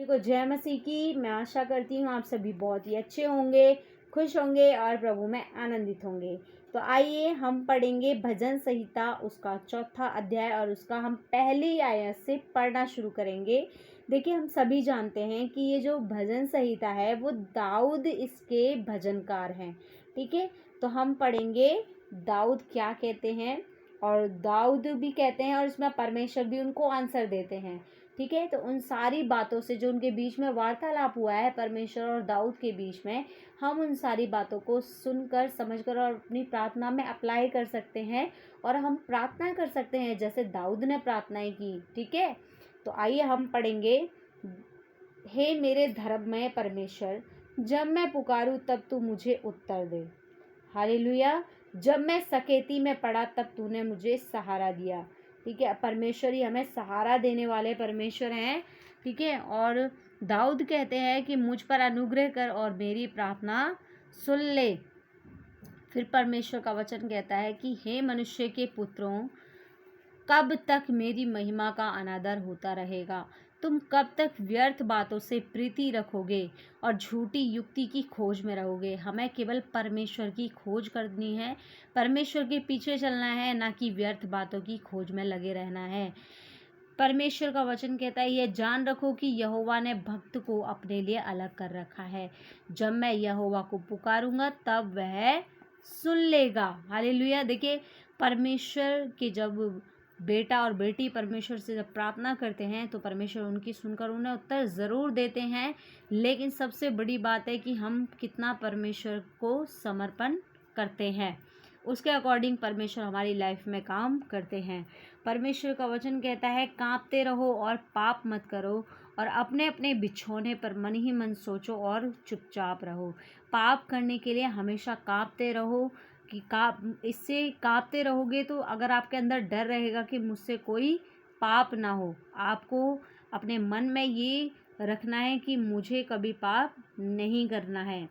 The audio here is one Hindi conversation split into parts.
सभी को जय मसीह की। मैं आशा करती हूँ आप सभी बहुत ही अच्छे होंगे, खुश होंगे और प्रभु में आनंदित होंगे। तो आइए हम पढ़ेंगे भजन संहिता उसका 4था अध्याय और उसका हम पहली आयत से पढ़ना शुरू करेंगे। देखिए, हम सभी जानते हैं कि ये जो भजन संहिता है वो दाऊद इसके भजनकार हैं। ठीक है, तो हम पढ़ेंगे दाऊद क्या कहते हैं, और दाऊद भी कहते हैं और इसमें परमेश्वर भी उनको आंसर देते हैं। ठीक है, तो उन सारी बातों से जो उनके बीच में वार्तालाप हुआ है परमेश्वर और दाऊद के बीच में, हम उन सारी बातों को सुनकर समझकर और अपनी प्रार्थना में अप्लाई कर सकते हैं और हम प्रार्थना कर सकते हैं जैसे दाऊद ने प्रार्थनाएं की। ठीक है, तो आइए हम पढ़ेंगे। हे मेरे धर्ममय परमेश्वर, जब मैं पुकारूं तब तू मुझे उत्तर दे। हालेलुया। जब मैं सकेती में पड़ा तब तूने मुझे सहारा दिया। ठीक है, परमेश्वर ही हमें सहारा देने वाले परमेश्वर हैं। ठीक है, और दाऊद कहते हैं कि मुझ पर अनुग्रह कर और मेरी प्रार्थना सुन ले। फिर परमेश्वर का वचन कहता है कि हे मनुष्य के पुत्रों, कब तक मेरी महिमा का अनादर होता रहेगा? तुम कब तक व्यर्थ बातों से प्रीति रखोगे और झूठी युक्ति की खोज में रहोगे? हमें केवल परमेश्वर की खोज करनी है, परमेश्वर के पीछे चलना है, ना कि व्यर्थ बातों की खोज में लगे रहना है। परमेश्वर का वचन कहता है, यह जान रखो कि यहोवा ने भक्त को अपने लिए अलग कर रखा है। जब मैं यहोवा को पुकारूंगा तब वह सुन लेगा। हालेलुया। देखिए, परमेश्वर के जब बेटा और बेटी परमेश्वर से जब प्रार्थना करते हैं तो परमेश्वर उनकी सुनकर उन्हें उत्तर ज़रूर देते हैं, लेकिन सबसे बड़ी बात है कि हम कितना परमेश्वर को समर्पण करते हैं, उसके अकॉर्डिंग परमेश्वर हमारी लाइफ में काम करते हैं। परमेश्वर का वचन कहता है, कांपते रहो और पाप मत करो और अपने अपने बिछौने पर मन ही मन सोचो और चुपचाप रहो। पाप करने के लिए हमेशा कांपते रहो कि इससे कांपते रहोगे तो अगर आपके अंदर डर रहेगा कि मुझसे कोई पाप ना हो, आपको अपने मन में ये रखना है कि मुझे कभी पाप नहीं करना है।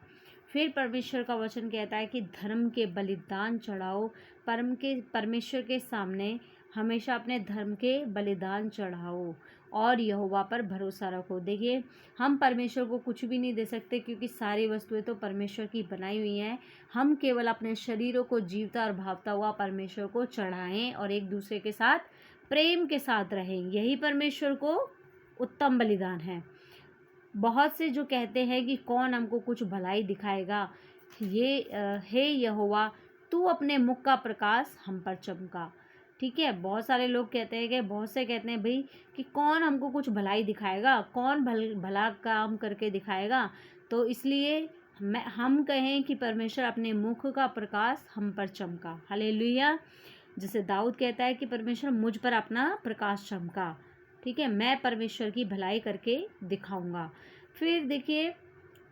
फिर परमेश्वर का वचन कहता है कि धर्म के बलिदान चढ़ाओ। परमेश्वर के सामने हमेशा अपने धर्म के बलिदान चढ़ाओ और यहोवा पर भरोसा रखो। देखिए, हम परमेश्वर को कुछ भी नहीं दे सकते क्योंकि सारी वस्तुएं तो परमेश्वर की बनाई हुई हैं। हम केवल अपने शरीरों को जीवता और भावता हुआ परमेश्वर को चढ़ाएं और एक दूसरे के साथ प्रेम के साथ रहें। यही परमेश्वर को उत्तम बलिदान है। बहुत से जो कहते हैं कि कौन हमको कुछ भलाई दिखाएगा, हे यहोवा तू अपने मुख का प्रकाश हम पर चमका। ठीक है, बहुत सारे लोग कहते हैं कि बहुत से कहते हैं भाई कि कौन हमको कुछ भलाई दिखाएगा, कौन भला काम करके दिखाएगा। तो इसलिए हम कहें कि परमेश्वर अपने मुख का प्रकाश हम पर चमका। हालेलुया। जैसे दाऊद कहता है कि परमेश्वर मुझ पर अपना प्रकाश चमका। ठीक है, मैं परमेश्वर की भलाई करके दिखाऊंगा। फिर देखिए,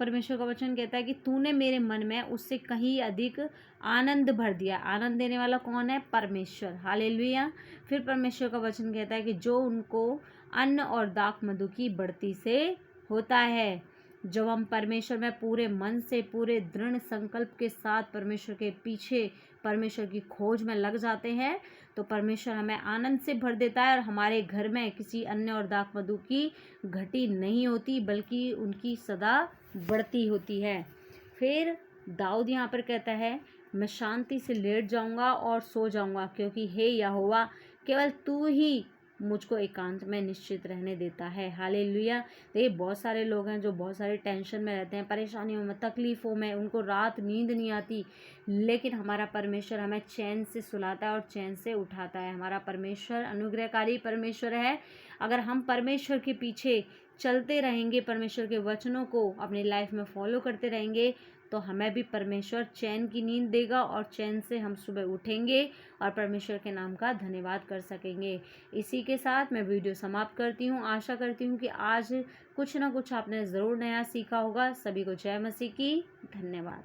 परमेश्वर का वचन कहता है कि तूने मेरे मन में उससे कहीं अधिक आनंद भर दिया। आनंद देने वाला कौन है? परमेश्वर। हालेलुया। फिर परमेश्वर का वचन कहता है कि जो उनको अन्न और दाख मधु की बढ़ती से होता है। जब हम परमेश्वर में पूरे मन से, पूरे दृढ़ संकल्प के साथ परमेश्वर के पीछे, परमेश्वर की खोज में लग जाते हैं तो परमेश्वर हमें आनंद से भर देता है और हमारे घर में किसी अन्न और दाख मधु की घटी नहीं होती, बल्कि उनकी सदा बढ़ती होती है। फिर दाऊद यहाँ पर कहता है, मैं शांति से लेट जाऊंगा और सो जाऊंगा क्योंकि हे यहोवा केवल तू ही मुझको एकांत में निश्चित रहने देता है। हालेलुया। देखिए, बहुत सारे लोग हैं जो बहुत सारे टेंशन में रहते हैं, परेशानियों में, तकलीफ़ों में, उनको रात नींद नहीं आती, लेकिन हमारा परमेश्वर हमें चैन से सुलाता है और चैन से उठाता है। हमारा परमेश्वर अनुग्रहकारी परमेश्वर है। अगर हम परमेश्वर के पीछे चलते रहेंगे, परमेश्वर के वचनों को अपनी लाइफ में फॉलो करते रहेंगे, तो हमें भी परमेश्वर चैन की नींद देगा और चैन से हम सुबह उठेंगे और परमेश्वर के नाम का धन्यवाद कर सकेंगे। इसी के साथ मैं वीडियो समाप्त करती हूँ। आशा करती हूँ कि आज कुछ ना कुछ आपने ज़रूर नया सीखा होगा। सभी को जय मसीह की। धन्यवाद।